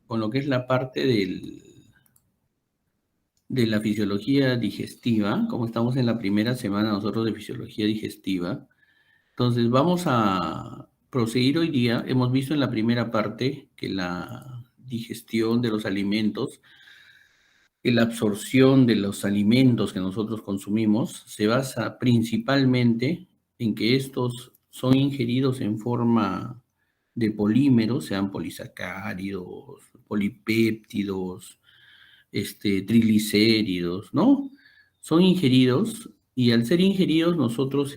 con lo que es la parte de la fisiología digestiva. Como estamos en la primera semana nosotros de fisiología digestiva, entonces vamos a proseguir hoy día. Hemos visto en la primera parte que la digestión de los alimentos, que la absorción de los alimentos que nosotros consumimos se basa principalmente en que estos son ingeridos en forma de polímeros, sean polisacáridos, polipéptidos, triglicéridos, ¿no? Son ingeridos y al ser ingeridos nosotros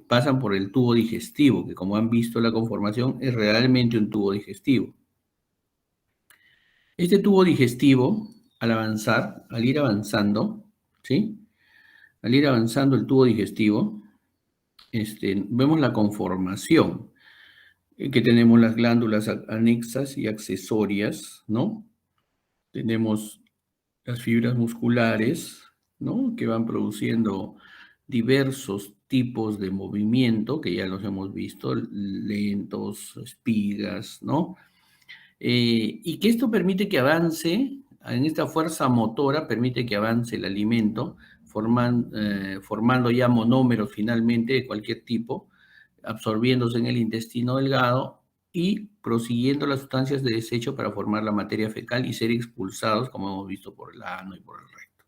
pasan por el tubo digestivo, que como han visto la conformación es realmente un tubo digestivo. Este tubo digestivo, al avanzar, al ir avanzando, ¿sí? Al ir avanzando el tubo digestivo, vemos la conformación, que tenemos las glándulas anexas y accesorias, ¿no? Tenemos las fibras musculares, ¿no? Que van produciendo diversos tipos de movimiento, que ya los hemos visto, lentos, espigas, ¿no? Y que esto permite que avance, en esta fuerza motora, permite que avance el alimento, formando ya monómeros finalmente de cualquier tipo, absorbiéndose en el intestino delgado y prosiguiendo las sustancias de desecho para formar la materia fecal y ser expulsados, como hemos visto, por el ano y por el recto.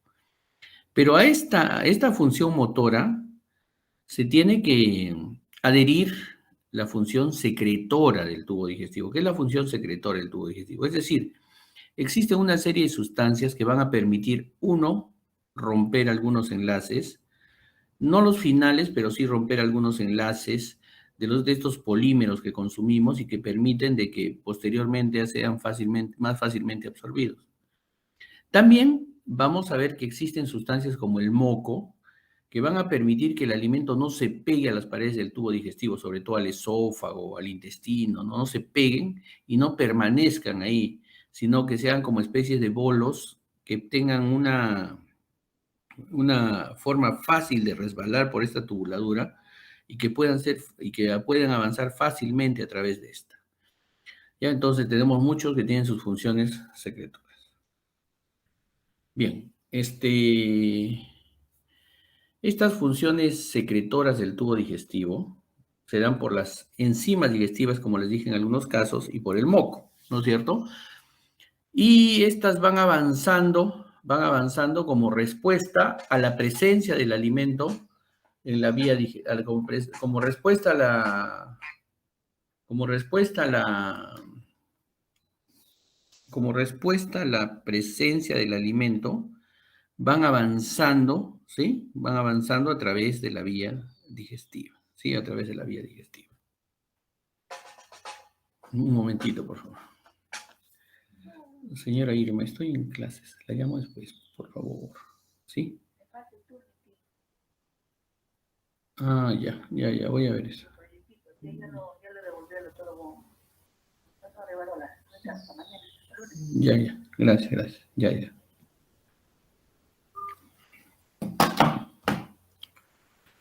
Pero a esta función motora se tiene que adherir la función secretora del tubo digestivo. ¿Qué es la función secretora del tubo digestivo? Es decir, existe una serie de sustancias que van a permitir, uno, romper algunos enlaces, no los finales, pero sí romper algunos enlaces de estos polímeros que consumimos y que permiten de que posteriormente sean más fácilmente absorbidos. También vamos a ver que existen sustancias como el moco, que van a permitir que el alimento no se pegue a las paredes del tubo digestivo, sobre todo al esófago, al intestino, no se peguen y no permanezcan ahí, sino que sean como especies de bolos que tengan una forma fácil de resbalar por esta tubuladura y que puedan avanzar fácilmente a través de esta. Ya entonces tenemos muchos que tienen sus funciones secretoras. Bien, estas funciones secretoras del tubo digestivo se dan por las enzimas digestivas, como les dije en algunos casos, y por el moco, ¿no es cierto? Y estas van avanzando como respuesta a la presencia del alimento en la vía digestiva, como respuesta a la presencia del alimento, van avanzando, ¿sí? Van avanzando a través de la vía digestiva, ¿sí? A través de la vía digestiva. Un momentito, por favor. Señora Irma, estoy en clases. La llamo después, por favor. ¿Sí? Ah, ya, voy a ver eso. Ya, gracias, ya.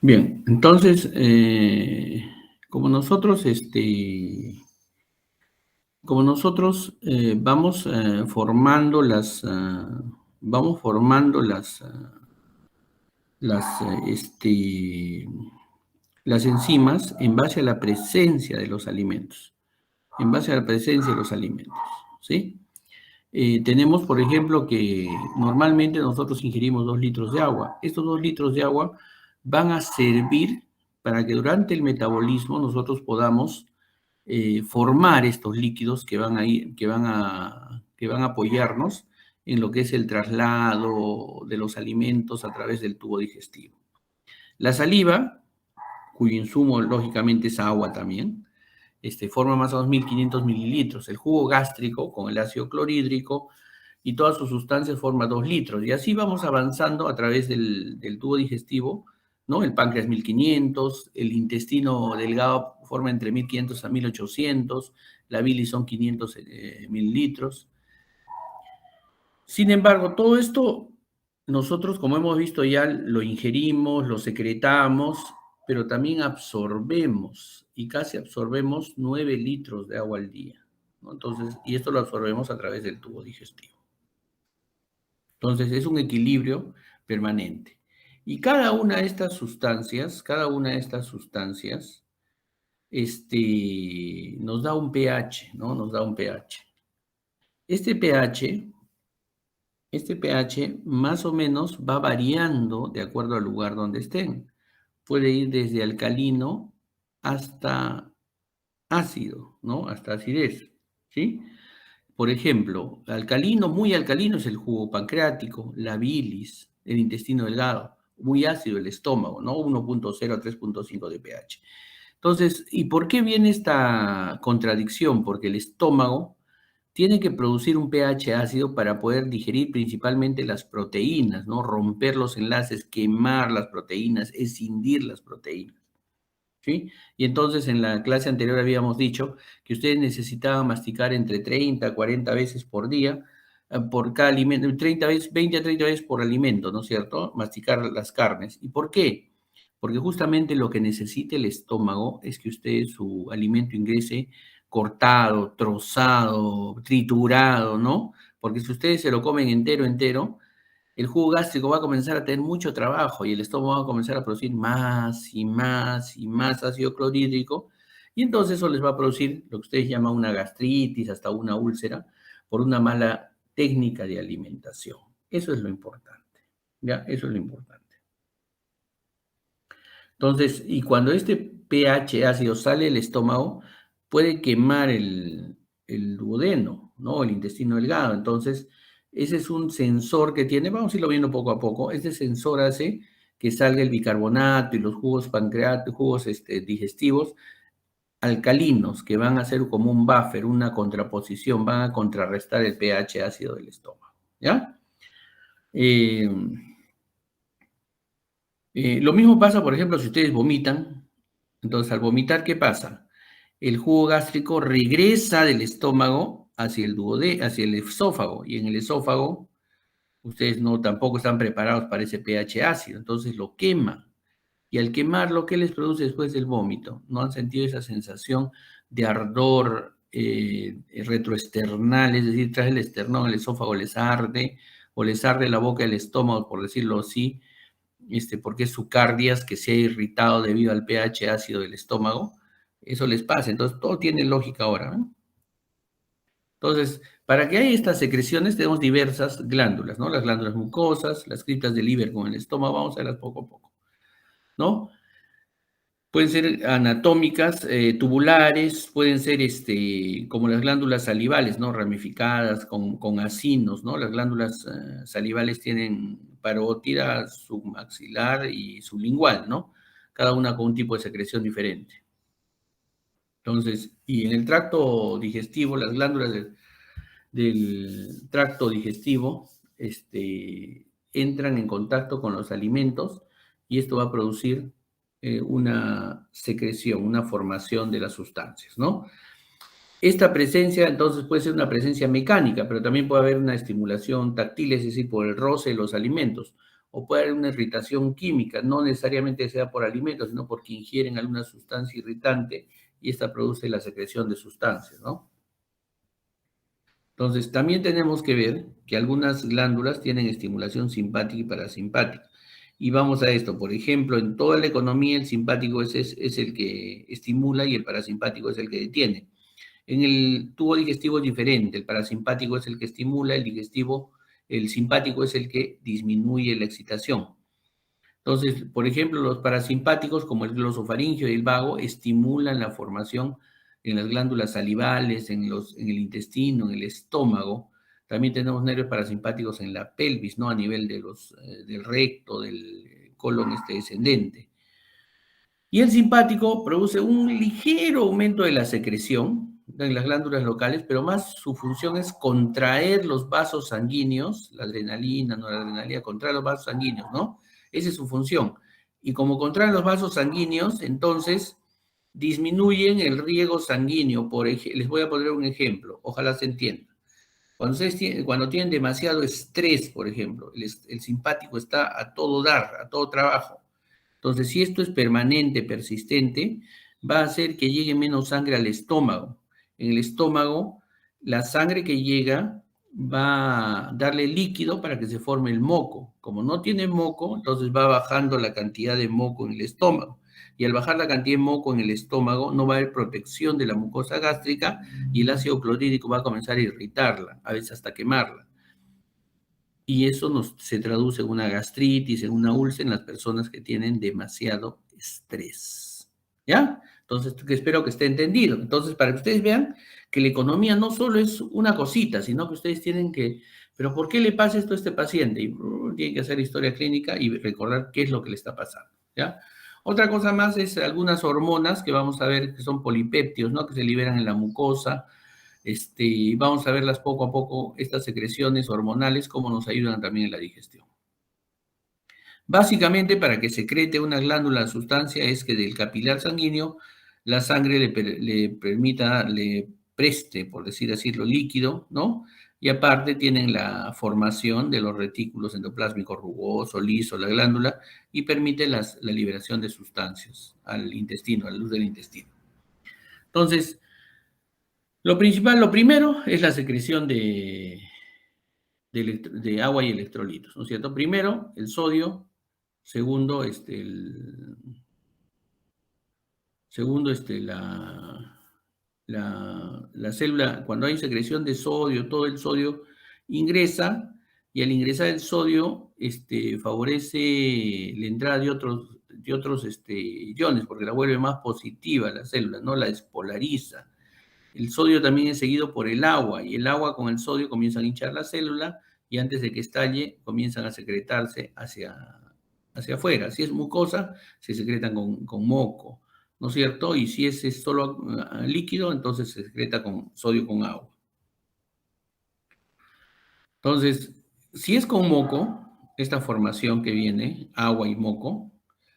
Bien, entonces, como nosotros, vamos formando las enzimas en base a la presencia de los alimentos, ¿sí? Tenemos, por ejemplo, que normalmente nosotros ingerimos 2 litros de agua. Estos 2 litros de agua van a servir para que durante el metabolismo nosotros podamos formar estos líquidos que van a apoyarnos en lo que es el traslado de los alimentos a través del tubo digestivo. La saliva, cuyo insumo lógicamente es agua también, forma más o menos 1500 mililitros. El jugo gástrico con el ácido clorhídrico y todas sus sustancias forma 2 litros. Y así vamos avanzando a través del tubo digestivo, ¿no? El páncreas 1500, el intestino delgado forma entre 1500 a 1800, la bilis son 500 mililitros. Sin embargo, todo esto nosotros, como hemos visto ya, lo ingerimos, lo secretamos, pero también absorbemos, y casi absorbemos 9 litros de agua al día. ¿no? Entonces, y esto lo absorbemos a través del tubo digestivo. Entonces, es un equilibrio permanente. Y cada una de estas sustancias, nos da un pH, ¿no? Nos da un pH. Este pH, este pH más o menos va variando de acuerdo al lugar donde estén. Puede ir desde alcalino hasta ácido, ¿no? Hasta acidez, ¿sí? Por ejemplo, alcalino, muy alcalino es el jugo pancreático, la bilis, el intestino delgado, muy ácido el estómago, ¿no? 1.0 a 3.5 de pH. Entonces, ¿y por qué viene esta contradicción? Porque el estómago tiene que producir un pH ácido para poder digerir principalmente las proteínas, ¿no? Romper los enlaces, quemar las proteínas, escindir las proteínas. ¿Sí? Y entonces en la clase anterior habíamos dicho que ustedes necesitaban masticar entre 30 a 40 veces por día, por cada alimento, 30 veces, 20 a 30 veces por alimento, ¿no es cierto? Masticar las carnes. ¿Y por qué? Porque justamente lo que necesita el estómago es que usted su alimento ingrese cortado, trozado, triturado, ¿no? Porque si ustedes se lo comen entero, entero, el jugo gástrico va a comenzar a tener mucho trabajo y el estómago va a comenzar a producir más y más y más ácido clorhídrico y entonces eso les va a producir lo que ustedes llaman una gastritis, hasta una úlcera, por una mala técnica de alimentación. Eso es lo importante, ¿ya? Eso es lo importante. Entonces, y cuando este pH ácido sale del estómago, puede quemar el duodeno, ¿no? El intestino delgado. Entonces, ese es un sensor que tiene, vamos a irlo viendo poco a poco. Este sensor hace que salga el bicarbonato y los jugos pancreáticos, jugos digestivos alcalinos, que van a ser como un buffer, una contraposición, van a contrarrestar el pH ácido del estómago, ¿ya? Eh, lo mismo pasa, por ejemplo, si ustedes vomitan. Entonces, al vomitar, ¿qué pasa? El jugo gástrico regresa del estómago hacia el esófago, y en el esófago ustedes no tampoco están preparados para ese pH ácido, entonces lo quema. Y al quemarlo, ¿qué les produce después del vómito? ¿No han sentido esa sensación de ardor retroesternal? Es decir, tras el esternón, el esófago les arde, o les arde la boca del estómago, por decirlo así, porque es su cardias que se ha irritado debido al pH ácido del estómago. Eso les pasa. Entonces, todo tiene lógica ahora, ¿no? Entonces, para que haya estas secreciones tenemos diversas glándulas, ¿no? Las glándulas mucosas, las criptas del Ilion con el estómago, vamos a verlas poco a poco, ¿no? Pueden ser anatómicas, tubulares, pueden ser como las glándulas salivales, ¿no? Ramificadas, con acinos, ¿no? Las glándulas salivales tienen parótida, submaxilar y sublingual, ¿no? Cada una con un tipo de secreción diferente. Entonces, y en el tracto digestivo, las glándulas del tracto digestivo entran en contacto con los alimentos y esto va a producir una secreción, una formación de las sustancias, ¿no? Esta presencia entonces puede ser una presencia mecánica, pero también puede haber una estimulación táctil, es decir, por el roce de los alimentos, o puede haber una irritación química, no necesariamente sea por alimentos, sino porque ingieren alguna sustancia irritante y esta produce la secreción de sustancias, ¿no? Entonces, también tenemos que ver que algunas glándulas tienen estimulación simpática y parasimpática. Y vamos a esto, por ejemplo, en toda la economía el simpático es el que estimula y el parasimpático es el que detiene. En el tubo digestivo es diferente, el parasimpático es el que estimula, el simpático es el que disminuye la excitación. Entonces, por ejemplo, los parasimpáticos, como el glosofaringio y el vago, estimulan la formación en las glándulas salivales, en el intestino, en el estómago. También tenemos nervios parasimpáticos en la pelvis, ¿no? A nivel del recto, del colon descendente. Y el simpático produce un ligero aumento de la secreción en las glándulas locales, pero más su función es contraer los vasos sanguíneos, la adrenalina, noradrenalina, contraer los vasos sanguíneos, ¿no? Esa es su función. Y como contraen los vasos sanguíneos, entonces disminuyen el riego sanguíneo. Les voy a poner un ejemplo, ojalá se entienda. Cuando tienen demasiado estrés, por ejemplo, el simpático está a todo dar, a todo trabajo. Entonces, si esto es permanente, persistente, va a hacer que llegue menos sangre al estómago. En el estómago la sangre que llega va a darle líquido para que se forme el moco. Como no tiene moco, entonces va bajando la cantidad de moco en el estómago. Y al bajar la cantidad de moco en el estómago, no va a haber protección de la mucosa gástrica y el ácido clorhídrico va a comenzar a irritarla, a veces hasta quemarla. Y eso se traduce en una gastritis, en una úlcera en las personas que tienen demasiado estrés. ¿Ya? Entonces, espero que esté entendido. Entonces, para que ustedes vean que la economía no solo es una cosita, sino que ustedes tienen que, pero ¿por qué le pasa esto a este paciente? Y tienen que hacer historia clínica y recordar qué es lo que le está pasando. ¿Ya? Otra cosa más es algunas hormonas que vamos a ver que son polipéptidos, ¿no? Que se liberan en la mucosa. Vamos a verlas poco a poco, estas secreciones hormonales, cómo nos ayudan también en la digestión. Básicamente, para que secrete una glándula sustancia es que del capilar sanguíneo la sangre le permita, le preste, por decir así, lo líquido, ¿no? Y aparte tienen la formación de los retículos endoplásmicos rugoso, liso, la glándula, y permite la liberación de sustancias al intestino, a la luz del intestino. Entonces, lo principal, lo primero es la secreción de agua y electrolitos, ¿no es cierto? Primero, el sodio. Segundo, la célula, cuando hay secreción de sodio, todo el sodio ingresa, y al ingresar el sodio, favorece la entrada de otros iones, porque la vuelve más positiva la célula, ¿no? La despolariza. El sodio también es seguido por el agua, y el agua con el sodio comienzan a hinchar la célula, y antes de que estalle, comienzan a secretarse hacia afuera. Si es mucosa, se secretan con moco, ¿no es cierto? Y si es solo líquido, entonces se secreta con sodio con agua. Entonces, si es con moco, esta formación que viene, agua y moco,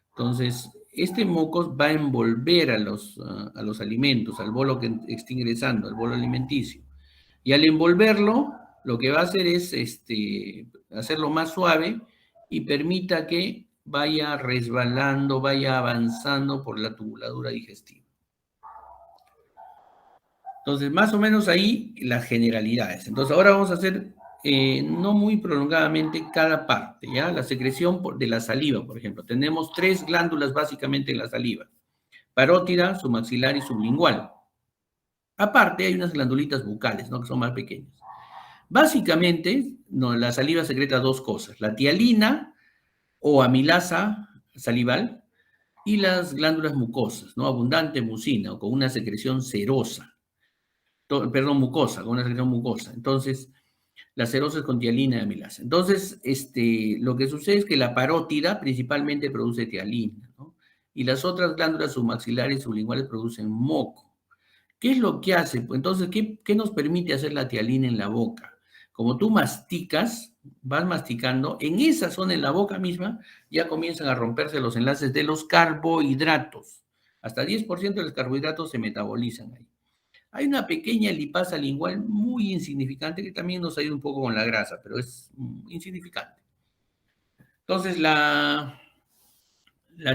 entonces este moco va a envolver a los alimentos, al bolo que está ingresando, al bolo alimenticio. Y al envolverlo, lo que va a hacer es hacerlo más suave y permita que vaya resbalando, vaya avanzando por la tubuladura digestiva. Entonces, más o menos ahí las generalidades. Entonces, ahora vamos a hacer, no muy prolongadamente, cada parte, ¿ya? La secreción de la saliva, por ejemplo. Tenemos 3 glándulas básicamente en la saliva: parótida, submaxilar y sublingual. Aparte, hay unas glandulitas bucales, ¿no? Que son más pequeñas. Básicamente, no, la saliva secreta 2 cosas: la tialina o amilasa salival y las glándulas mucosas, ¿no? Abundante mucina o con una secreción serosa. Perdón, mucosa, con una secreción mucosa. Entonces, la serosa es con tialina y amilasa. Entonces, lo que sucede es que la parótida principalmente produce tialina, ¿no? Y las otras glándulas submaxilares y sublinguales producen moco. ¿Qué es lo que hace? Pues entonces, ¿qué nos permite hacer la tialina en la boca? Como tú masticas, vas masticando, en esa zona, en la boca misma, ya comienzan a romperse los enlaces de los carbohidratos. Hasta 10% de los carbohidratos se metabolizan ahí. Hay una pequeña lipasa lingual muy insignificante que también nos ayuda un poco con la grasa, pero es insignificante. Entonces, la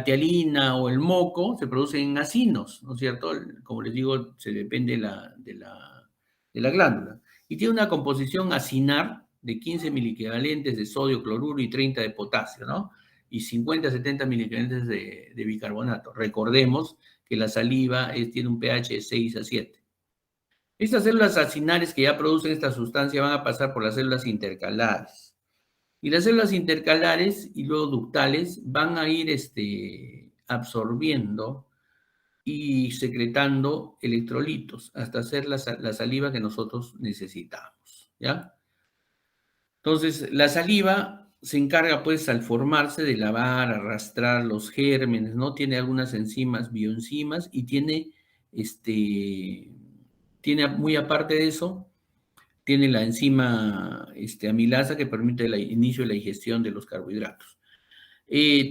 tialina o el moco se producen en acinos, ¿no es cierto? Como les digo, se depende de la glándula. Y tiene una composición acinar de 15 miliequivalentes de sodio, cloruro y 30 de potasio, ¿no? Y 50 a 70 miliequivalentes de bicarbonato. Recordemos que la saliva tiene un pH de 6 a 7. Estas células acinares que ya producen esta sustancia van a pasar por las células intercalares. Y las células intercalares y luego ductales van a ir absorbiendo y secretando electrolitos hasta hacer la saliva que nosotros necesitamos, ¿ya? Entonces, la saliva se encarga, pues, al formarse de lavar, arrastrar los gérmenes, ¿no? Tiene algunas enzimas, bioenzimas, y tiene muy aparte de eso, tiene la enzima amilasa que permite el inicio de la digestión de los carbohidratos.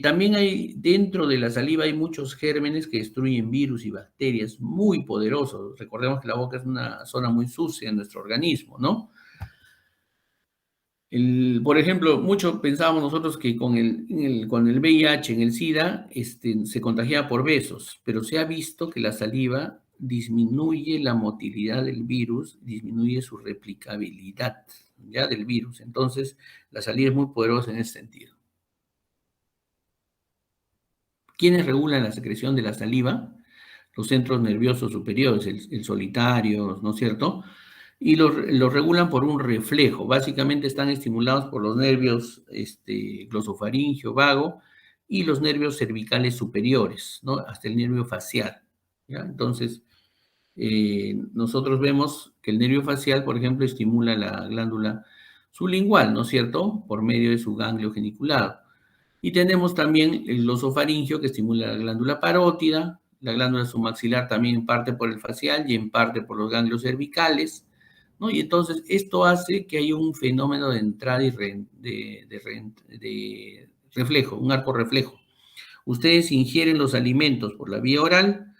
También hay, dentro de la saliva hay muchos gérmenes que destruyen virus y bacterias muy poderosos. Recordemos que la boca es una zona muy sucia en nuestro organismo, ¿no? Por ejemplo, mucho pensábamos nosotros que con el VIH, en el SIDA, se contagiaba por besos, pero se ha visto que la saliva disminuye la motilidad del virus, disminuye su replicabilidad, ya, del virus. Entonces, la saliva es muy poderosa en ese sentido. ¿Quiénes regulan la secreción de la saliva? Los centros nerviosos superiores, el solitario, ¿no es cierto? Y los regulan por un reflejo. Básicamente están estimulados por los nervios glosofaringio, vago, y los nervios cervicales superiores, ¿no? Hasta el nervio facial, ¿ya? Entonces, nosotros vemos que el nervio facial, por ejemplo, estimula la glándula sublingual, ¿no es cierto?, por medio de su ganglio geniculado. Y tenemos también el glosofaringio, que estimula la glándula parótida, la glándula submaxilar también en parte por el facial y en parte por los ganglios cervicales, ¿no? Y entonces esto hace que haya un fenómeno de entrada y de reflejo, un arco reflejo. Ustedes ingieren los alimentos por la vía oral,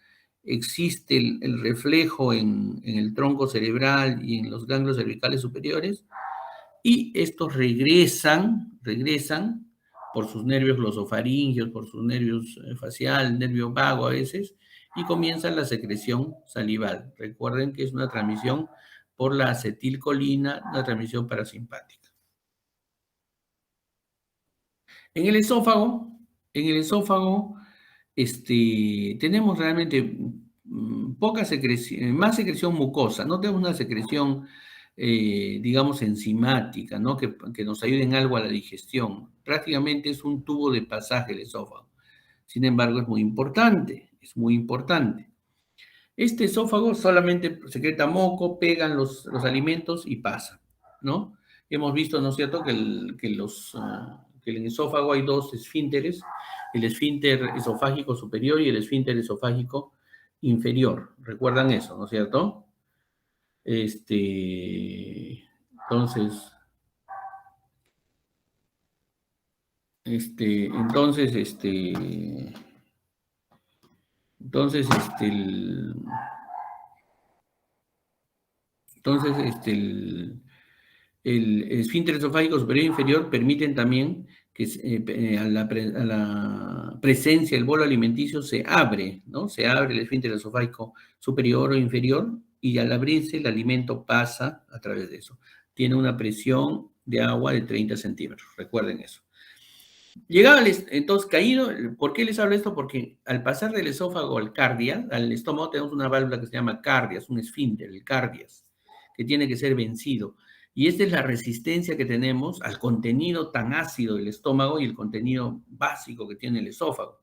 existe el reflejo en el tronco cerebral y en los ganglios cervicales superiores, y estos regresan por sus nervios glosofaringios, por sus nervios facial, nervio vago a veces, y comienza la secreción salival. Recuerden que es una transmisión por la acetilcolina, una transmisión parasimpática. En el esófago, tenemos realmente poca secreción, más secreción mucosa, no tenemos una secreción, digamos, enzimática, ¿no? Que nos ayude en algo a la digestión. Prácticamente es un tubo de pasaje el esófago. Sin embargo, es muy importante, es muy importante. Este esófago solamente secreta moco, pegan los alimentos y pasa, ¿no? Hemos visto, ¿no es cierto?, que en el esófago hay dos esfínteres, el esfínter esofágico superior y el esfínter esofágico inferior. ¿Recuerdan eso, no es cierto? Entonces, entonces, entonces, el esfínter esofágico superior e inferior permiten también que a la presencia del bolo alimenticio se abre, ¿no? Se abre el esfínter esofágico superior o inferior y al abrirse el alimento pasa a través de eso. Tiene una presión de agua de 30 centímetros, recuerden eso. Llegaba entonces caído, ¿por qué les hablo esto? Porque al pasar del esófago al cardias, al estómago tenemos una válvula que se llama cardias, un esfínter, el cardias, que tiene que ser vencido. Y esta es la resistencia que tenemos al contenido tan ácido del estómago y el contenido básico que tiene el esófago,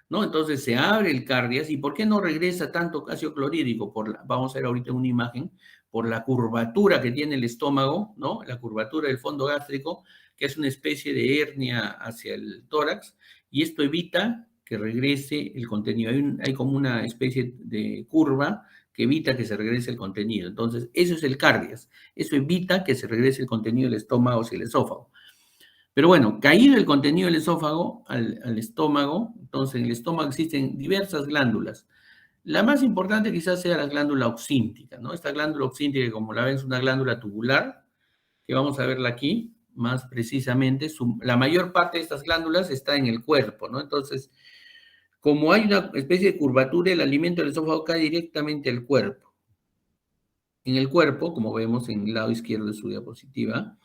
¿no? Entonces se abre el cardias, ¿y por qué no regresa tanto ácido clorhídrico? Vamos a ver ahorita una imagen, por la curvatura que tiene el estómago, ¿no? La curvatura del fondo gástrico, que es una especie de hernia hacia el tórax, y esto evita que regrese el contenido. Hay como una especie de curva que evita que se regrese el contenido. Entonces, eso es el cardias. Eso evita que se regrese el contenido del estómago hacia el esófago. Pero bueno, caído el contenido del esófago al estómago, entonces en el estómago existen diversas glándulas. La más importante quizás sea la glándula oxíntica, ¿no? Esta glándula oxíntica, como la ven, es una glándula tubular, que vamos a verla aquí más precisamente. La mayor parte de estas glándulas está en el cuerpo, ¿no? Entonces, como hay una especie de curvatura, el alimento del esófago cae directamente al cuerpo. En el cuerpo, como vemos en el lado izquierdo de su diapositiva,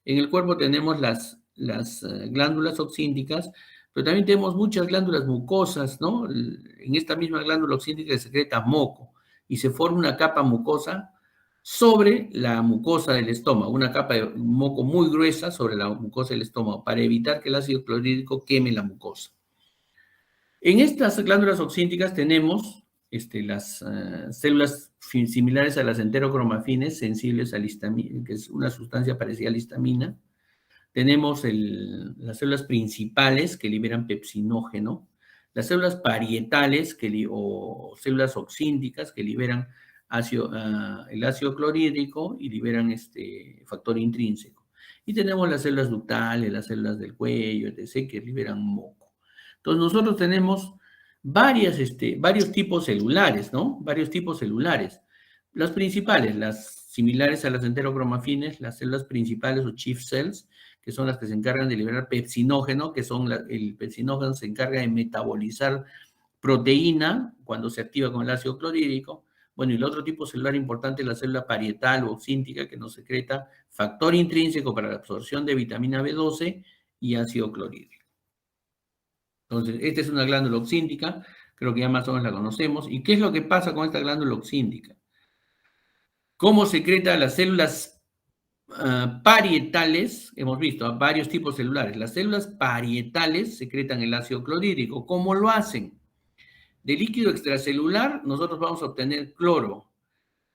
en el cuerpo tenemos las glándulas oxínticas, pero también tenemos muchas glándulas mucosas, ¿no? En esta misma glándula oxíntica se secreta moco y se forma una capa mucosa sobre la mucosa del estómago, una capa de moco muy gruesa sobre la mucosa del estómago para evitar que el ácido clorhídrico queme la mucosa. En estas glándulas oxínticas tenemos las células similares a las enterocromafines sensibles a la histamina, que es una sustancia parecida a la histamina. Tenemos las células principales que liberan pepsinógeno, las células parietales o células oxínticas que liberan el ácido clorhídrico y liberan factor intrínseco. Y tenemos las células ductales, las células del cuello, etc., que liberan moco. Entonces, nosotros tenemos varios tipos celulares, ¿no? Varios tipos celulares. Las principales, las similares a las enterocromafines, las células principales o chief cells, que son las que se encargan de liberar pepsinógeno, el pepsinógeno se encarga de metabolizar proteína cuando se activa con el ácido clorhídrico. Bueno, y el otro tipo celular importante es la célula parietal o oxíntica, que nos secreta factor intrínseco para la absorción de vitamina B12 y ácido clorhídrico. Entonces, esta es una glándula oxíntica, creo que ya más o menos la conocemos. ¿Y qué es lo que pasa con esta glándula oxíntica? ¿Cómo secreta las células parietales? Hemos visto varios tipos celulares. Las células parietales secretan el ácido clorhídrico. ¿Cómo lo hacen? De líquido extracelular, nosotros vamos a obtener cloro.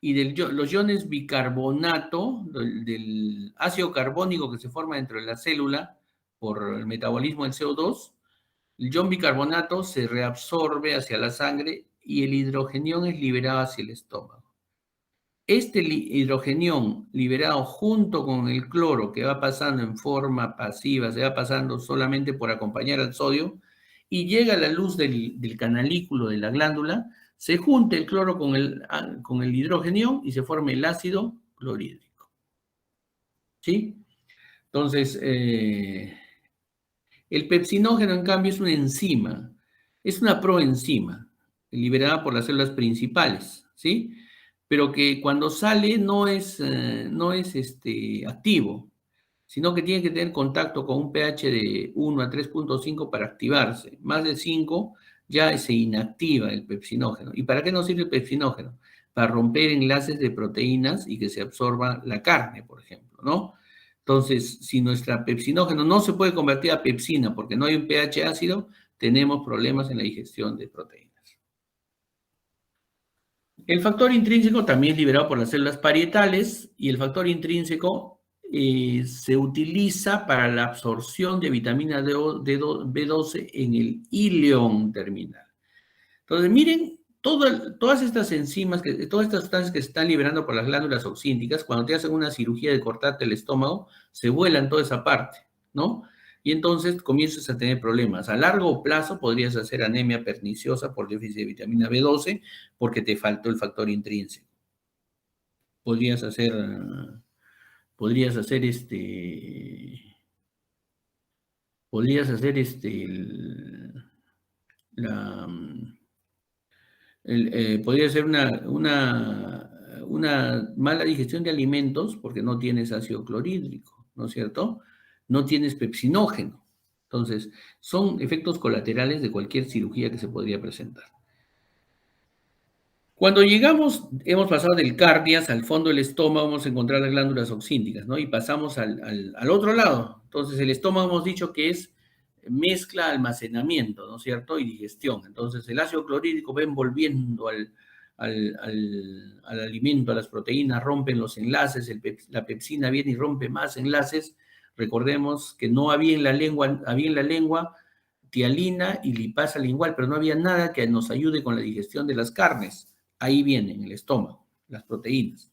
Y de los iones bicarbonato, del ácido carbónico que se forma dentro de la célula por el metabolismo del CO2, el ion bicarbonato se reabsorbe hacia la sangre y el hidrogenión es liberado hacia el estómago. Este hidrogenión liberado junto con el cloro que va pasando en forma pasiva, se va pasando solamente por acompañar al sodio y llega a la luz del canalículo de la glándula, se junta el cloro con el hidrogenión y se forma el ácido clorhídrico. ¿Sí? Entonces, el pepsinógeno, en cambio, es una enzima, es una proenzima liberada por las células principales, ¿sí? Pero que cuando sale no es activo, sino que tiene que tener contacto con un pH de 1 a 3.5 para activarse. Más de 5 ya se inactiva el pepsinógeno. ¿Y para qué nos sirve el pepsinógeno? Para romper enlaces de proteínas y que se absorba la carne, por ejemplo, ¿no? Entonces, si nuestra pepsinógeno no se puede convertir a pepsina porque no hay un pH ácido, tenemos problemas en la digestión de proteínas. El factor intrínseco también es liberado por las células parietales y el factor intrínseco se utiliza para la absorción de vitamina B12 en el íleon terminal. Entonces, miren, todas estas enzimas, todas estas sustancias que se están liberando por las glándulas oxínticas, cuando te hacen una cirugía de cortarte el estómago, se vuelan toda esa parte, ¿no? Y entonces comienzas a tener problemas. A largo plazo podrías hacer anemia perniciosa por déficit de vitamina B12 porque te faltó el factor intrínseco. Podrías hacer la, podría ser una mala digestión de alimentos porque no tienes ácido clorhídrico, ¿no es cierto? No tienes pepsinógeno. Entonces, son efectos colaterales de cualquier cirugía que se podría presentar. Cuando llegamos, hemos pasado del cardias al fondo del estómago, vamos a encontrar las glándulas oxínticas, ¿no? Y pasamos al otro lado. Entonces, el estómago hemos dicho que es mezcla, almacenamiento, ¿no es cierto? Y digestión. Entonces, el ácido clorhídrico va envolviendo al alimento, a las proteínas, rompen los enlaces, la pepsina viene y rompe más enlaces. Recordemos que no había en la lengua tialina y lipasa lingual, pero no había nada que nos ayude con la digestión de las carnes. Ahí viene, en el estómago, las proteínas,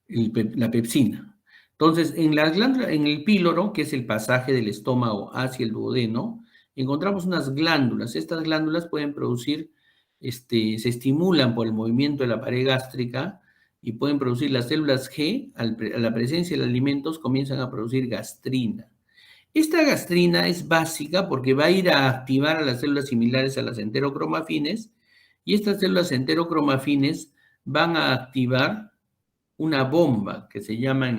la pepsina. Entonces, en la glándula, en el píloro, que es el pasaje del estómago hacia el duodeno, encontramos unas glándulas. Estas glándulas pueden producir, se estimulan por el movimiento de la pared gástrica y pueden producir las células G, a la presencia de alimentos, comienzan a producir gastrina. Esta gastrina es básica porque va a ir a activar a las células similares a las enterocromafines y estas células enterocromafines van a activar una bomba que se llama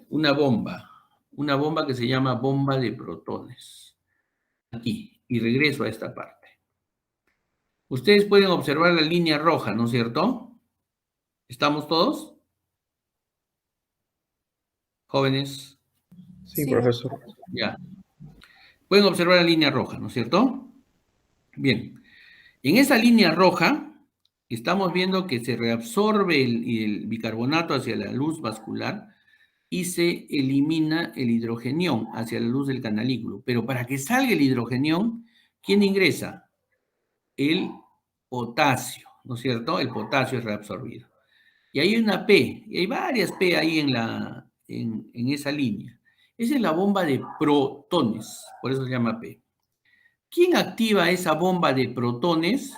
una bomba que se llama bomba de protones. Aquí, y regreso a esta parte. Ustedes pueden observar la línea roja, ¿no es cierto? ¿Estamos todos? Jóvenes. Sí, profesor. Ya. Pueden observar la línea roja, ¿no es cierto? Bien. En esa línea roja estamos viendo que se reabsorbe el bicarbonato hacia la luz vascular y se elimina el hidrogenión hacia la luz del canalículo. Pero para que salga el hidrogenión, ¿quién ingresa? El potasio, ¿no es cierto? El potasio es reabsorbido. Y hay una P, y hay varias P ahí en esa línea. Esa es la bomba de protones, por eso se llama P. ¿Quién activa esa bomba de protones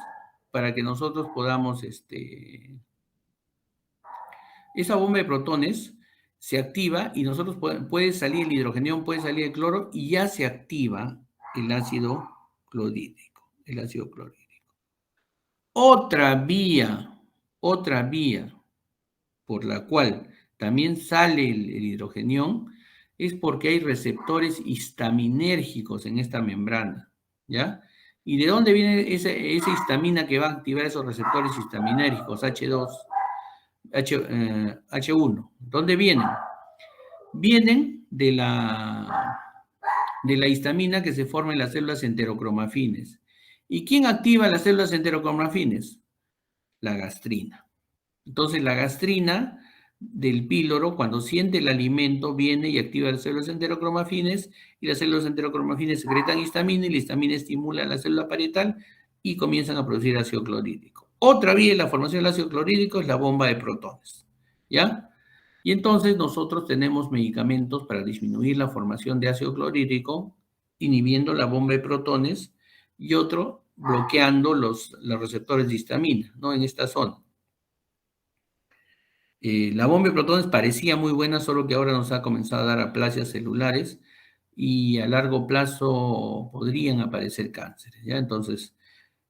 para que nosotros podamos, esa bomba de protones se activa y nosotros puede salir el hidrogenión, puede salir el cloro y ya se activa el ácido clorhídrico, Otra vía por la cual también sale el hidrogenión es porque hay receptores histaminérgicos en esta membrana, ¿ya? ¿Y de dónde viene esa histamina que va a activar esos receptores histaminérgicos, H2, H1? ¿Dónde vienen? Vienen de la histamina que se forma en las células enterocromafines. ¿Y quién activa las células enterocromafines? La gastrina. Entonces, la gastrina del píloro, cuando siente el alimento, viene y activa las células enterocromafines, y las células enterocromafines secretan histamina, y la histamina estimula la célula parietal y comienzan a producir ácido clorhídrico. Otra vía de la formación del ácido clorhídrico es la bomba de protones, ¿ya? Y entonces nosotros tenemos medicamentos para disminuir la formación de ácido clorhídrico, inhibiendo la bomba de protones, y otro bloqueando los receptores de histamina, ¿no? En esta zona. La bomba de protones parecía muy buena, solo que ahora nos ha comenzado a dar aplasias celulares y a largo plazo podrían aparecer cánceres, ¿ya? Entonces,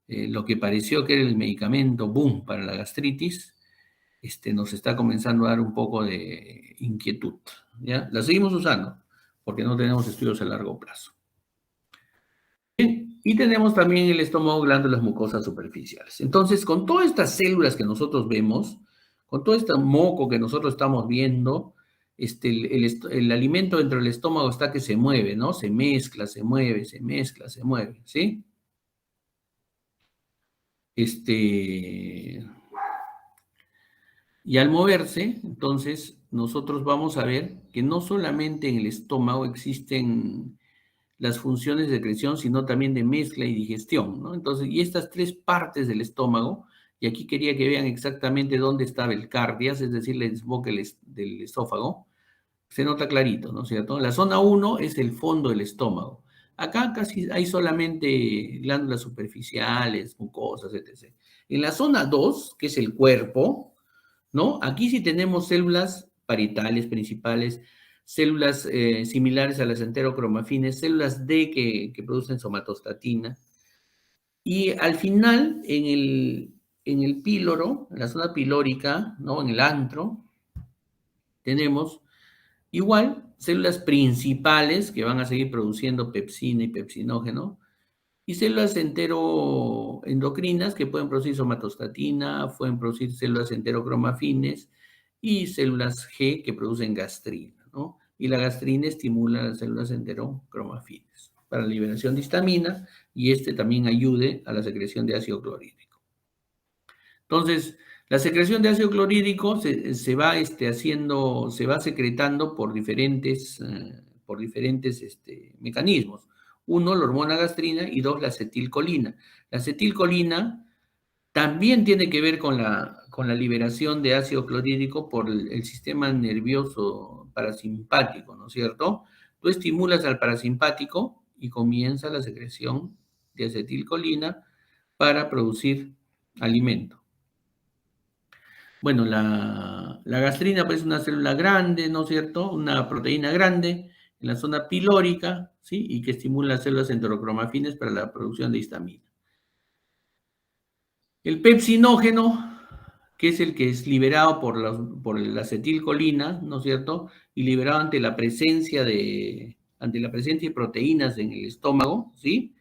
lo que pareció que era el medicamento boom para la gastritis, nos está comenzando a dar un poco de inquietud, ¿ya? La seguimos usando porque no tenemos estudios a largo plazo. Bien, y tenemos también el estómago, glándulas mucosas superficiales. Entonces, con todas estas células que nosotros vemos, con todo este moco que nosotros estamos viendo, el alimento dentro del estómago está que se mueve, ¿no? Se mezcla, se mueve, se mezcla, se mueve, ¿sí? Y al moverse, entonces, nosotros vamos a ver que no solamente en el estómago existen las funciones de secreción, sino también de mezcla y digestión, ¿no? Entonces, y estas tres partes del estómago, y aquí quería que vean exactamente dónde estaba el cardias, es decir, el desboque del esófago, se nota clarito, ¿no es cierto? La zona 1 es el fondo del estómago. Acá casi hay solamente glándulas superficiales, mucosas, etc. En la zona 2, que es el cuerpo, ¿no? Aquí sí tenemos células parietales principales, células similares a las enterocromafines, células D que producen somatostatina. Y al final, en el píloro, en la zona pilórica, ¿no? En el antro, tenemos igual células principales que van a seguir produciendo pepsina y pepsinógeno, y células enteroendocrinas que pueden producir somatostatina, pueden producir células enterocromafines y células G que producen gastrina, ¿no? Y la gastrina estimula las células enterocromafines para la liberación de histamina, y también ayude a la secreción de ácido clorhídrico. Entonces, la secreción de ácido clorhídrico se va se va secretando por diferentes mecanismos. Uno, la hormona gastrina, y dos, la acetilcolina. La acetilcolina también tiene que ver con la liberación de ácido clorhídrico por el sistema nervioso parasimpático, ¿no es cierto? Tú estimulas al parasimpático y comienza la secreción de acetilcolina para producir alimento. Bueno, la gastrina pues, es una célula grande, ¿no es cierto? Una proteína grande en la zona pilórica, ¿sí? Y que estimula las células enterocromafines para la producción de histamina. El pepsinógeno, que es el que es liberado por la acetilcolina, ¿no es cierto? Y liberado ante la presencia de proteínas en el estómago, ¿sí?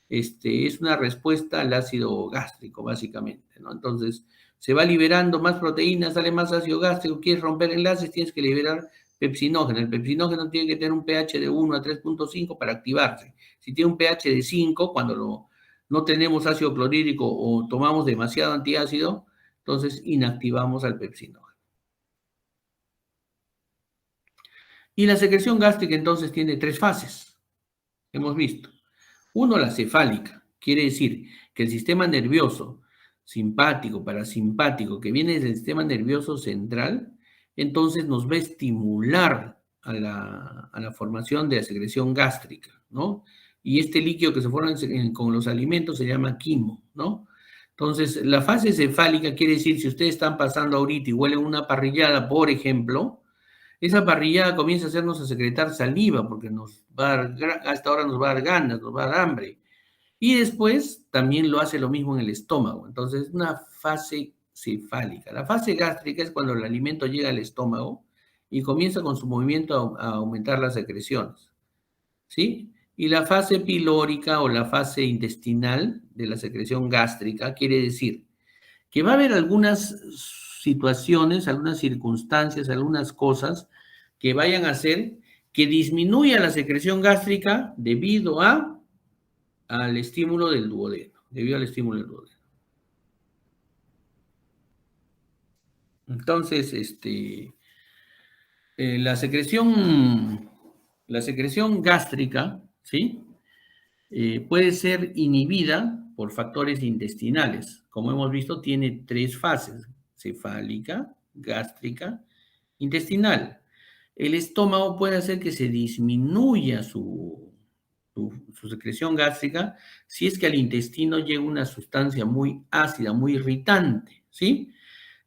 Es una respuesta al ácido gástrico, básicamente, ¿no? Entonces, se va liberando más proteínas, sale más ácido gástrico, quieres romper enlaces, tienes que liberar pepsinógeno. El pepsinógeno tiene que tener un pH de 1 a 3.5 para activarse. Si tiene un pH de 5, cuando no tenemos ácido clorhídrico o tomamos demasiado antiácido, entonces inactivamos al pepsinógeno. Y la secreción gástrica entonces tiene tres fases, hemos visto. Uno, la cefálica, quiere decir que el sistema nervioso simpático, parasimpático, que viene del sistema nervioso central, entonces nos va a estimular a la formación de la secreción gástrica, ¿no? Y este líquido que se forma con los alimentos se llama quimo, ¿no? Entonces, la fase cefálica quiere decir, si ustedes están pasando ahorita y huelen una parrillada, por ejemplo, esa parrillada comienza a hacernos a secretar saliva, porque hasta ahora nos va a dar ganas, nos va a dar hambre. Y después también lo hace lo mismo en el estómago. Entonces, es una fase cefálica. La fase gástrica es cuando el alimento llega al estómago y comienza con su movimiento a aumentar las secreciones, ¿sí? Y la fase pilórica o la fase intestinal de la secreción gástrica quiere decir que va a haber algunas situaciones, algunas circunstancias, algunas cosas que vayan a hacer que disminuya la secreción gástrica debido al estímulo del duodeno, debido al estímulo del duodeno. Entonces, la secreción gástrica, ¿sí? Puede ser inhibida por factores intestinales. Como hemos visto, tiene tres fases: cefálica, gástrica, intestinal. El estómago puede hacer que se disminuya su secreción gástrica si es que al intestino llega una sustancia muy ácida, muy irritante, ¿sí?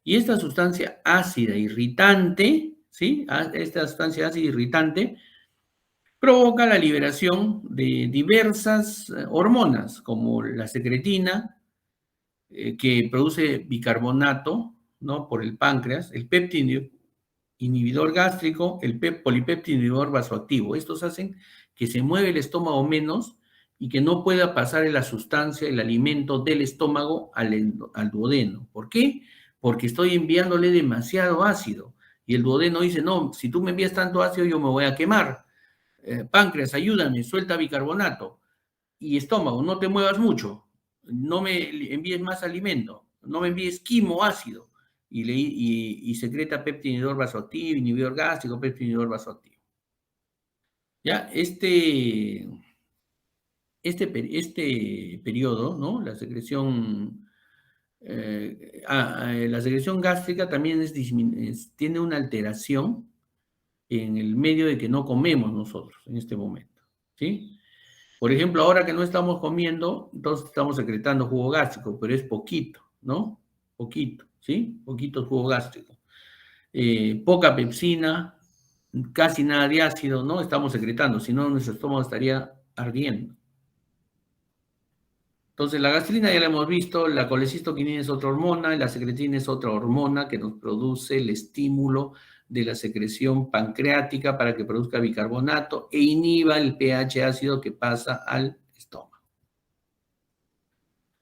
Y esta sustancia ácida irritante, ¿sí? Esta sustancia ácida irritante provoca la liberación de diversas hormonas, como la secretina, que produce bicarbonato, ¿no? Por el páncreas, el péptido inhibidor gástrico, el polipéptido inhibidor vasoactivo. Estos hacen que se mueva el estómago menos y que no pueda pasar la sustancia, el alimento del estómago al duodeno. ¿Por qué? Porque estoy enviándole demasiado ácido. Y el duodeno dice, no, si tú me envías tanto ácido, yo me voy a quemar. Páncreas, ayúdame, suelta bicarbonato. Y estómago, no te muevas mucho, no me envíes más alimento, no me envíes quimo ácido. Y secreta péptido vasoactivo, inhibidor gástrico, péptido inhibidor vasoactivo. Ya, este periodo, ¿no? La secreción gástrica también tiene una alteración en el medio de que no comemos nosotros en este momento, ¿sí? Por ejemplo, ahora que no estamos comiendo, entonces estamos secretando jugo gástrico, pero es poquito, ¿no? Poquito, ¿sí? Poquito jugo gástrico. Poca pepsina, casi nada de ácido, ¿no? Estamos secretando, si no nuestro estómago estaría ardiendo. Entonces, la gastrina ya la hemos visto, la colecistoquinina es otra hormona, y la secretina es otra hormona que nos produce el estímulo de la secreción pancreática para que produzca bicarbonato e inhiba el pH ácido que pasa al estómago.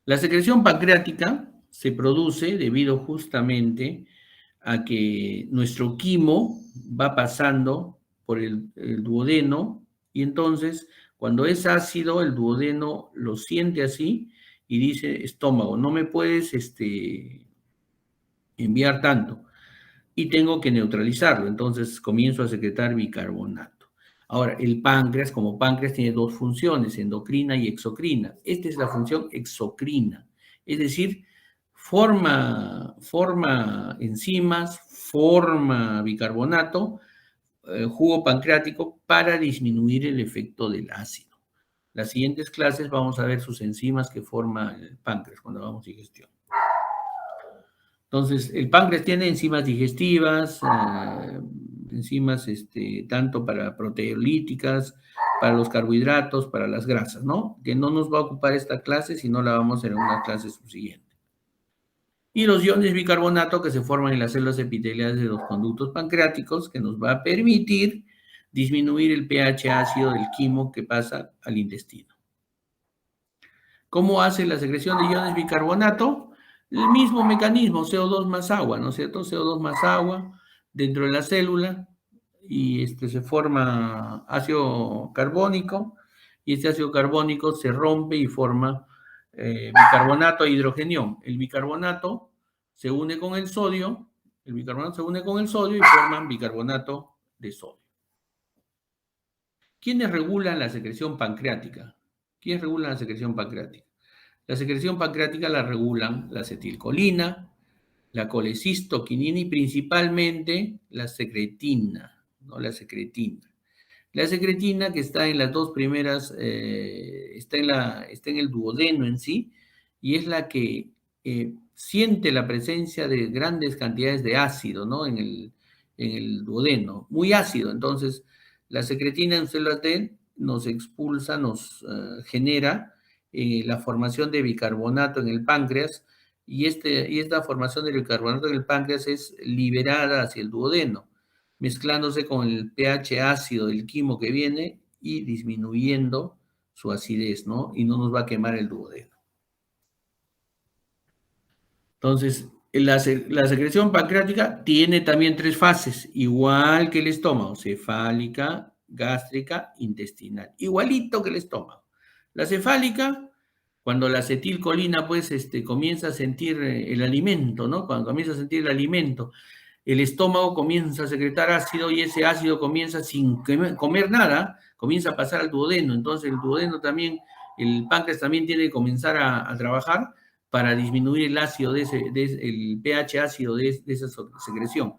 La secreción pancreática se produce debido justamente a que nuestro quimo va pasando por el duodeno y entonces cuando es ácido el duodeno lo siente así y dice estómago, no me puedes enviar tanto y tengo que neutralizarlo, entonces comienzo a secretar bicarbonato. Ahora, el páncreas, como páncreas, tiene dos funciones, endocrina y exocrina. Esta es la función exocrina, es decir, forma enzimas, forma bicarbonato, jugo pancreático para disminuir el efecto del ácido. Las siguientes clases vamos a ver sus enzimas que forma el páncreas cuando hagamos digestión. Entonces, el páncreas tiene enzimas digestivas, enzimas tanto para proteolíticas, para los carbohidratos, para las grasas, ¿no? Que no nos va a ocupar esta clase, sino la vamos a hacer en una clase subsiguiente. Y los iones bicarbonato que se forman en las células epiteliales de los conductos pancreáticos, que nos va a permitir disminuir el pH ácido del quimo que pasa al intestino. ¿Cómo hace la secreción de iones bicarbonato? El mismo mecanismo, CO2 más agua, ¿no es cierto? CO2 más agua dentro de la célula y se forma ácido carbónico y este ácido carbónico se rompe y forma bicarbonato e hidrogenión. El bicarbonato se une con el sodio, y forman bicarbonato de sodio. ¿Quiénes regulan la secreción pancreática? ¿Quiénes regulan la secreción pancreática? La secreción pancreática la regulan la acetilcolina, la colecistoquinina y principalmente la secretina, ¿no? La secretina. La secretina que está en las dos primeras, está en el duodeno en sí, y es la que siente la presencia de grandes cantidades de ácido, ¿no? En el duodeno, muy ácido. Entonces, la secretina en células D nos expulsa, nos genera la formación de bicarbonato en el páncreas, y esta formación de bicarbonato en el páncreas es liberada hacia el duodeno, mezclándose con el pH ácido del quimo que viene y disminuyendo su acidez, ¿no? Y no nos va a quemar el duodeno. Entonces, la secreción pancreática tiene también 3 fases, igual que el estómago: cefálica, gástrica, intestinal, igualito que el estómago. La cefálica, cuando la acetilcolina pues comienza a sentir el alimento, ¿no? Cuando comienza a sentir el alimento, el estómago comienza a secretar ácido y ese ácido comienza, sin comer nada, comienza a pasar al duodeno. Entonces el duodeno también, el páncreas también tiene que comenzar a trabajar para disminuir el ácido el pH ácido de esa secreción.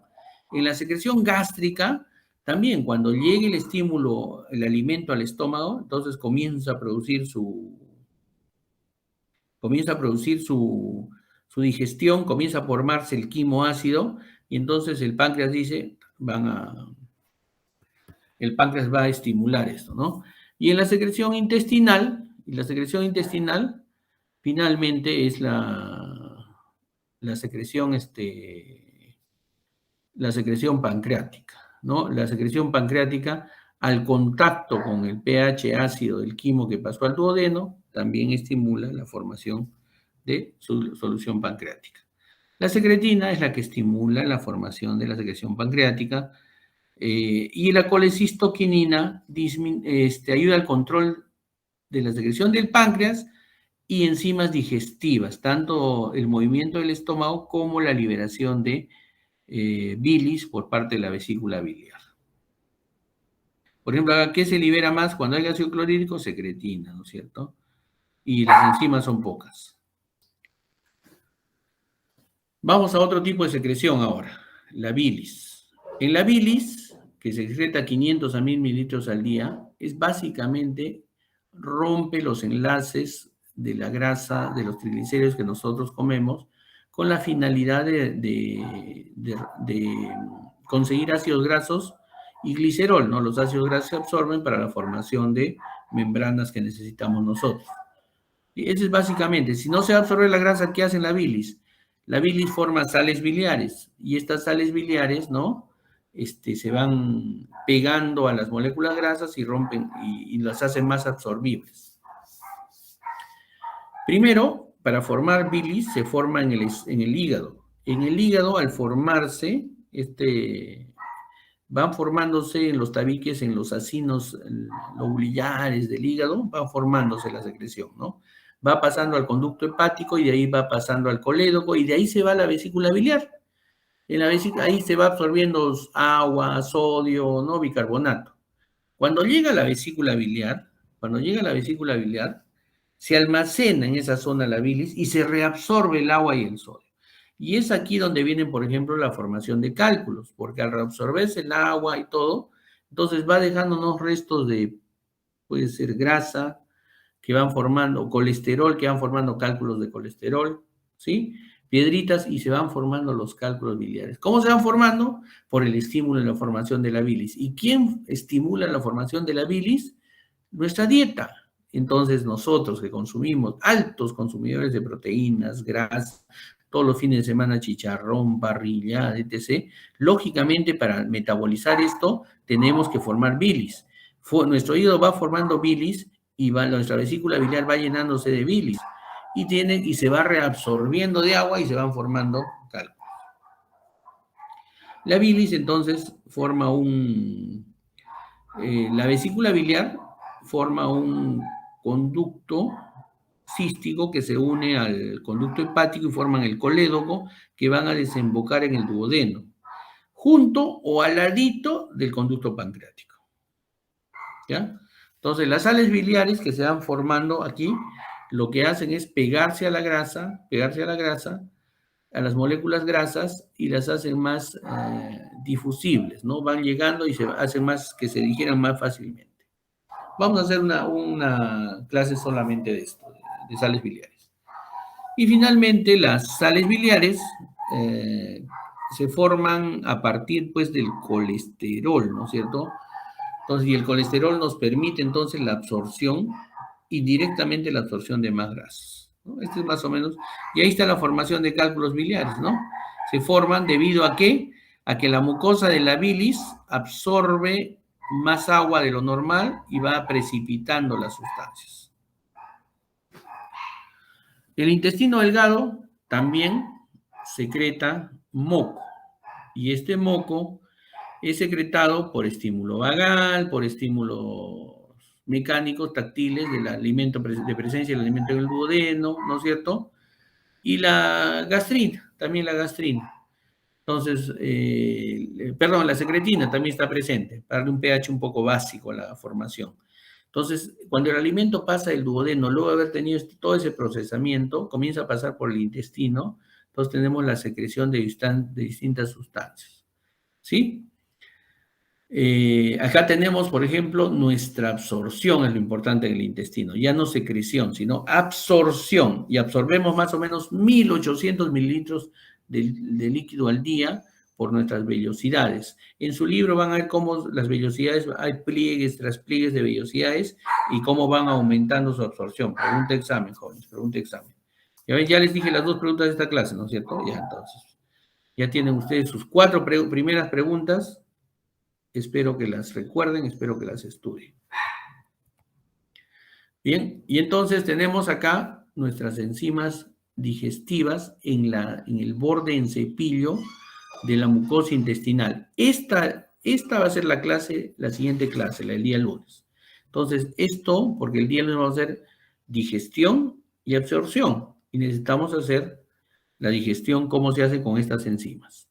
En la secreción gástrica, también cuando llegue el estímulo, el alimento al estómago, entonces comienza a producir su digestión, comienza a formarse el quimo ácido, y entonces el páncreas dice, el páncreas va a estimular esto, ¿no? Y en la secreción intestinal, finalmente es la secreción, la secreción pancreática, ¿no? La secreción pancreática, al contacto con el pH ácido del quimo que pasó al duodeno, también estimula la formación de su solución pancreática. La secretina es la que estimula la formación de la secreción pancreática, y la colecistoquinina ayuda al control de la secreción del páncreas y enzimas digestivas, tanto el movimiento del estómago como la liberación de bilis por parte de la vesícula biliar. Por ejemplo, ¿qué se libera más cuando hay ácido clorhídrico? Secretina, ¿no es cierto? Y las enzimas son pocas. Vamos a otro tipo de secreción ahora, la bilis. En la bilis, que se excreta 500 a 1000 mililitros al día, es básicamente rompe los enlaces de la grasa, de los triglicéridos que nosotros comemos, con la finalidad de conseguir ácidos grasos y glicerol, ¿no? Los ácidos grasos se absorben para la formación de membranas que necesitamos nosotros. Y eso es básicamente, si no se absorbe la grasa, ¿qué hace la bilis? La bilis forma sales biliares, y estas sales biliares, ¿no? Se van pegando a las moléculas grasas y rompen y las hacen más absorbibles. Primero, para formar bilis se forma en el hígado. En el hígado, al formarse, van formándose en los tabiques, en los acinos lobulillares del hígado, va formándose la secreción, ¿no? Va pasando al conducto hepático y de ahí va pasando al colédoco y de ahí se va a la vesícula biliar. En la vesícula, ahí se va absorbiendo agua, sodio, ¿no? Bicarbonato. Cuando llega a la vesícula biliar, se almacena en esa zona la bilis y se reabsorbe el agua y el sodio. Y es aquí donde viene, por ejemplo, la formación de cálculos, porque al reabsorberse el agua y todo, entonces va dejando unos restos de, puede ser grasa, que van formando, colesterol, que van formando cálculos de colesterol, ¿sí? Piedritas, y se van formando los cálculos biliares. ¿Cómo se van formando? Por el estímulo en la formación de la bilis. ¿Y quién estimula la formación de la bilis? Nuestra dieta. Entonces nosotros que consumimos, altos consumidores de proteínas, grasas, todos los fines de semana chicharrón, parrilla, etc., lógicamente para metabolizar esto tenemos que formar bilis. Nuestro hígado va formando bilis y nuestra vesícula biliar va llenándose de bilis y se va reabsorbiendo de agua y se van formando cálculos. La bilis entonces forma la vesícula biliar forma un conducto cístico que se une al conducto hepático y forman el colédoco, que van a desembocar en el duodeno, junto o al ladito del conducto pancreático. ¿Ya? Entonces, las sales biliares que se van formando aquí, lo que hacen es pegarse a la grasa, a las moléculas grasas, y las hacen más difusibles, ¿no? Van llegando y se hacen más, que se digieran más fácilmente. Vamos a hacer una clase solamente de esto, de sales biliares. Y finalmente, las sales biliares se forman a partir, pues, del colesterol, ¿no es cierto? Entonces, y el colesterol nos permite, entonces, la absorción indirectamente la absorción de más grasas, ¿no? Este es más o menos, y ahí está la formación de cálculos biliares, ¿no? Se forman debido a ¿qué? A que la mucosa de la bilis absorbe más agua de lo normal y va precipitando las sustancias. El intestino delgado también secreta moco, y este moco es secretado por estímulo vagal, por estímulos mecánicos, táctiles del alimento, de presencia del alimento en el duodeno, ¿no es cierto? Y la gastrina, también la gastrina. Entonces, perdón, la secretina también está presente, para darle un pH un poco básico a la formación. Entonces, cuando el alimento pasa del duodeno, luego de haber tenido todo ese procesamiento, comienza a pasar por el intestino, entonces tenemos la secreción de distintas sustancias. ¿Sí? Acá tenemos, por ejemplo, nuestra absorción, es lo importante en el intestino, ya no secreción, sino absorción, y absorbemos más o menos 1800 mililitros de líquido al día por nuestras vellosidades. En su libro van a ver cómo las vellosidades, hay pliegues tras pliegues de vellosidades y cómo van aumentando su absorción. Pregunta examen, jóvenes, pregunta examen. Ya les dije las dos preguntas de esta clase, ¿no es cierto? Ya entonces, ya tienen ustedes sus cuatro primeras preguntas. Espero que las recuerden, espero que las estudien. Bien, y entonces tenemos acá nuestras enzimas digestivas en el borde en cepillo de la mucosa intestinal. Esta va a ser la siguiente clase, la del día lunes. Entonces, esto, porque el día lunes vamos a hacer digestión y absorción, y necesitamos hacer la digestión, cómo se hace con estas enzimas.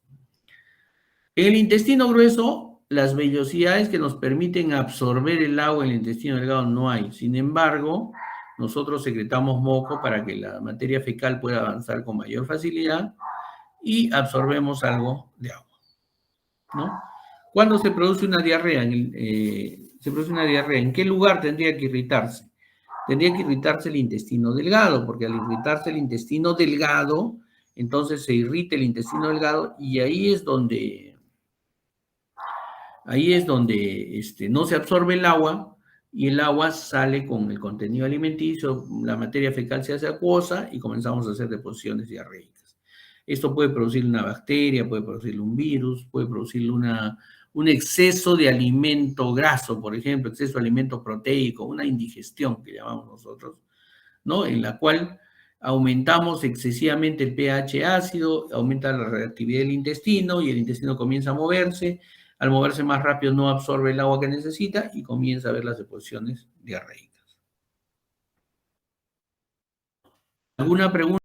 En el intestino grueso, las vellosidades que nos permiten absorber el agua en el intestino delgado no hay. Sin embargo, nosotros secretamos moco para que la materia fecal pueda avanzar con mayor facilidad y absorbemos algo de agua, ¿no? ¿Cuándo se produce una diarrea? Se produce una diarrea. ¿En qué lugar tendría que irritarse? Tendría que irritarse el intestino delgado, porque al irritarse el intestino delgado, entonces se irrita el intestino delgado y ahí es donde no se absorbe el agua y el agua sale con el contenido alimenticio, la materia fecal se hace acuosa y comenzamos a hacer deposiciones diarreicas. Esto puede producir una bacteria, puede producir un virus, puede producir un exceso de alimento graso, por ejemplo, exceso de alimento proteico, una indigestión que llamamos nosotros, ¿no? En la cual aumentamos excesivamente el pH ácido, aumenta la reactividad del intestino y el intestino comienza a moverse. Al moverse más rápido no absorbe el agua que necesita y comienza a ver las deposiciones diarreicas. ¿Alguna pregunta?